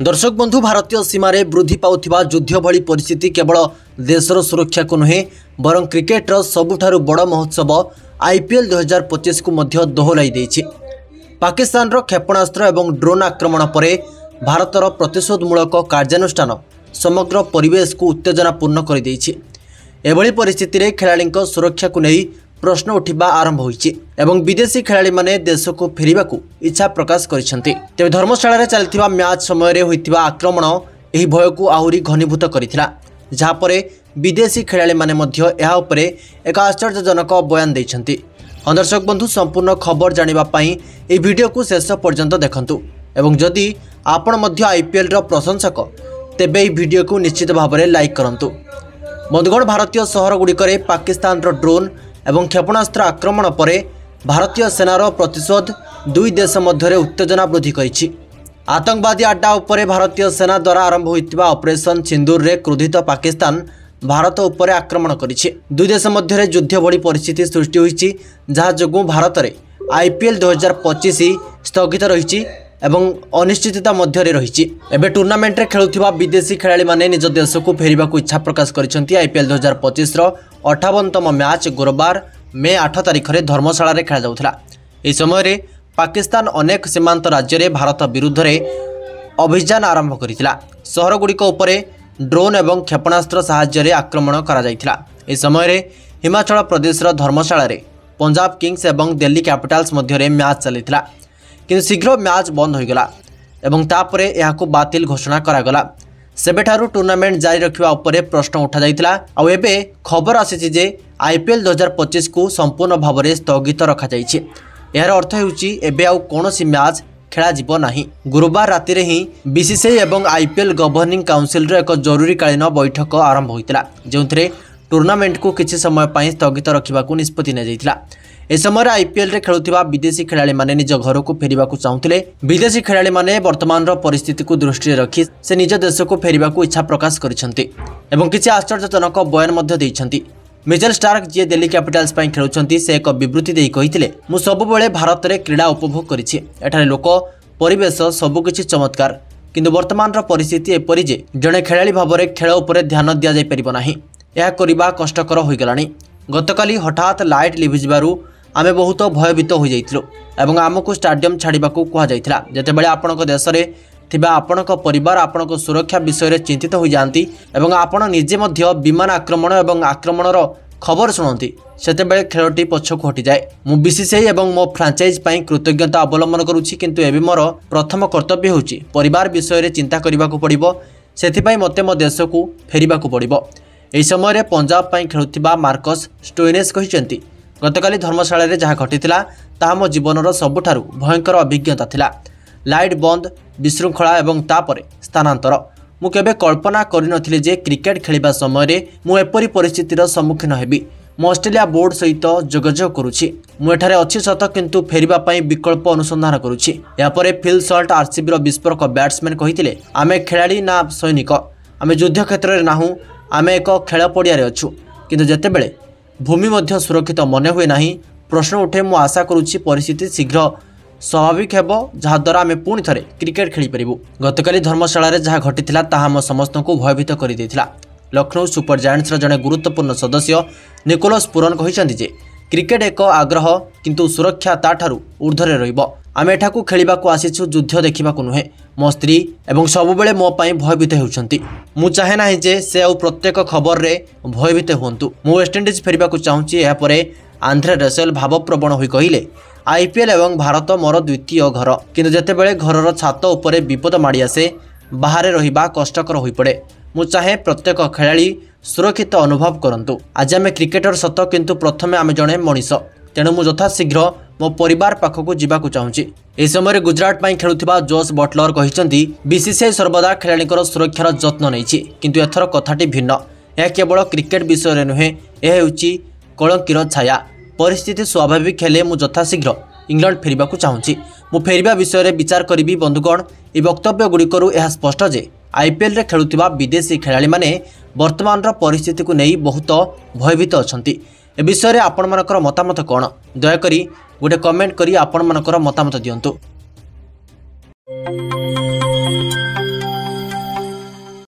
दर्शक बंधु भारतीय सीमार वृद्धि पाउथिबा युद्ध भली परिस्थिति केवल देशर सुरक्षा को नुहे बरं क्रिकेटर सबुठारु बड़ महोत्सव आईपीएल 2025 को मध्य दोहलाई देछि। पाकिस्तान क्षेपणास्त्र एवं ड्रोन आक्रमण पर भारतर प्रतिशोधमूलक कार्यानुष्ठान समग्र परिवेश को उत्तेजनापूर्ण कर देछि। एभली परिस्थिति रे खेलाड़ी सुरक्षा को नहीं प्रश्न उठिबा आरंभ होइछि एवं विदेशी खेलाड़ी माने देश को फेरिबाकू इच्छा प्रकाश करिसेंति। तेबे धर्मशाला रे चलथिबा मैच समय रे होइतिबा आक्रमण एही भय को आहुरी घनीभूत करिथिला, जहा परे विदेशी खेलाड़ी माने मध्य एहा उपरे एक आश्चर्यजनक बयान दैछंती। दर्शक बंधु संपूर्ण खबर जानिबा पई ए वीडियो को शेष पर्यंत देखंतु एवं जदि आपण मध्य आईपीएल रो प्रशंसक तेबे ए वीडियो को निश्चित भाव में लाइक करंतु। बंधुगण भारतीय सहर गुड़िकरे पाकिस्तान रो ड्रोन एवं क्षेपणास्त्र आक्रमण पर भारतीय सेनार प्रतिशोध दुई देश मध्य उत्तेजना वृद्धि करिछि। आतंकवादी अड्डा उपरे भारतीय सेना द्वारा आरंभ होइतिबा ऑपरेशन सिंदूर रे क्रोधित पाकिस्तान भारत उपरे आक्रमण करिछि। दुई देश मध्य युद्ध भली परिस्थिति सृष्टि होइछि, जहा जोगु भारत रे आईपीएल 2025 स्थगित रहिछि एवं अनिश्चितता मध्य रही। एबे टूर्नामेंट रे खेलुथिबा विदेशी खेलाड़ी माने निज देश को फेरिबाकू इच्छा प्रकाश करिसेंती। आईपीएल 2025 रो 58तम मैच गुरुवार मे 8 तारिख रे धर्मशाला रे खेला जाउथला। एही समय रे पाकिस्तान अनेक सीमांत राज्य रे भारत विरुद्ध रे अभियान आरंभ करिथिला। शहर गुड़िक उपरे ड्रोन एवं क्षेपणास्त्र सहायता रे आक्रमण करा जाइथिला। एही समय रे हिमाचल प्रदेश रो धर्मशाला रे पंजाब किंग्स एवं दिल्ली कैपिटल्स मध्य रे मैच चलिथिला, किंतु शीघ्र मैच बंद हो गला एवं तापरे यहाको बातिल घोषणा करागला। सेबेठारु टूर्नामेंट जारी रखिबा उपरे प्रश्न उठा जाइतिला। आ एबे खबर आसीछि जे आईपीएल 2025 को संपूर्ण भाव में स्थगित रखा जाइछि। यार अर्थ हेउछि एबे आउ कोनोसी मैच खेला जिवो नाही। गुरुवार राति रे ही बीसीसीआई एवं आईपीएल गवर्निंग काउंसिल रो एक जरूरीकालीन बैठक आरंभ होइतिला, जेउथरे टूर्नामेंट को किछि समय पई स्थगित रखिबाकू निष्पत्ति नै जाइतिला। ए समय आईपीएल रे खेलुथिबा विदेशी खेलाड़ी माने निज घर को फेरिबाकू चाहुथिले। विदेशी खेलाड़ी माने वर्तमान रो परिस्थिति को दृष्टि रखी से निज देश को फेरिबाकू इच्छा प्रकाश करिसेंती एवं किछि आश्चर्यजनक बयान मध्ये दैछंती। मिचेल स्टार्क जे दिल्ली कैपिटल्स पई खेलुछंती से एक विवृत्ति देई कहिथिले, मु सब बेले भारत रे क्रीडा उपभोग करिछि। एठारे लोक परिवेश सब किछि चमत्कार, किंतु वर्तमान रो परिस्थिति एपरि जे जणे खेलाड़ी भाव में खेल उपरे ध्यान दिया जाय परिबो नाही। यह करिबा कष्टकर होई गलानी। गतकाली हठात लाइट लिभिजिबारु आमे बहुत भयभीत हो जाइथिलु एवं आमको स्टाडियम छाड़ीबाकू कहा जाइथिला। जेतेबेले आपणक देश रे थिबा आपणक परिवार आपणक सुरक्षा विषय रे चिंतित हो जांती एवं आपण निजे मध्य विमान आक्रमण एवं आक्रमणर खबर सुनंती, सेतेबेले खेलटी पछकु हटि जाए। मु बीसीसीआई एवं मो फ्रांचाइज पई कृतज्ञता अवलंबन करूछि, किंतु एबे मोर प्रथम कर्तव्य होछि परिवार विषय रे चिंता करिबाकू पड़िबो। सेथिपई मते मो देश को फेरिबाकू पड़िबो। एही समय रे पंजाब पई खेलुथिबा मार्कस स्टोइनेस कहिसेंती, गतकाली धर्मशाला रे जहाँ घटिथिला ताहा मो जीवनर सबुठारु भयंकर अभिज्ञता थिला। लाइट बंद, विशृंखला एवं तापरे स्थानांतर। मु केबे कल्पना करिनथिले जे क्रिकेट खेलिबा समय रे मु एपरि परिस्थितिर सम्मुखीन हेबी। मु ऑस्ट्रेलिया बोर्ड सहित जोगाजोग करूछि। मु एठारे अछि सत, किंतु फेरिबा पई विकल्प अनुसंधान करूछि। या परे फिल सल्ट आरसीबी रो विस्फोरक बैट्समैन कहिथिले, आमे खेलाड़ी ना सैनिक, आमे युद्ध क्षेत्र रे नाहु, आमे एक खेल पड़िया रे अछु। किंतु जेतेबेले भूमि मध्य सुरक्षित मने हुए नाही, प्रश्न उठे। मु आशा करुछि परिस्थिति शीघ्र स्वाभाविक हेबो, जहाँ द्वारा आमे पुणी थरे क्रिकेट खेली परिबु। गतकाली धर्मशाला रे जहाँ घटिथिला ताहा हम समस्तଙ୍କୁ भयभीत करि दैथिला। लखनऊ सुपर जायंट्स रो जने गुरुत्वपूर्ण सदस्य निकोलस पुरन कहिसंती जे क्रिकेट एक आग्रह, किंतु सुरक्षा ताठारु ऊर्ध्वरे रहिबो। आमे एठाकू खेलिबाकू आसीछु, युद्ध देखिबाकू नुहे। मो स्त्री एवं सबुबेले मो पई भयभीत हेउछंती। मु चाहे नाही जे से आ प्रत्येक खबर रे भयभीत हुंतु। मु वेस्टइंडीज फेरिबाकू चाहुची। या परे आंध्रे रसेल भावप्रवण होई कहिले, आईपीएल एवं भारत मोर द्वितीय घर, किंतु जेतेबेले घरर छात उपरे विपद माड़ी आसे बाहरे रहिबा कष्टकर होई पड़े। मु चाहे प्रत्येक खेलाड़ी सुरक्षित अनुभव करंतु। आज आमे क्रिकेटर सत, किंतु प्रथमे आमे जणे मनीष, तेणु मु यथाशीघ्र मो परिवार पाखकू जीवाकू चाहुची। एही समय गुजरात पई खेलुथिबा जोस बटलर कहिसंती, बीसीसीआई सर्वदा खेलाड़ीकर सुरक्षार जत्न नैछि, किंतु एथर कथाटी भिन्न। यह केवल क्रिकेट विषय रे नुहे, यह हेउछि कलंकीर छाया। परिस्थिति स्वाभाविक हेले मु यथाशीघ्र इंग्लैंड फेरिबाकू चाहुची। मु फेरिबा विषय रे विचार करिबी। बंधुगण, ए वक्तव्य गुड़िकरू यह स्पष्ट जे आईपीएल रे खेलुथिबा विदेशी खेलाड़ी माने वर्तमान परिस्थिति को नहीं बहुत भयभीत अछंती। ए विषय रे आपण मानकर मतामत कोन? दयाकरी गोटे कमेंट करी आपण मानकर मतामत दियंतु।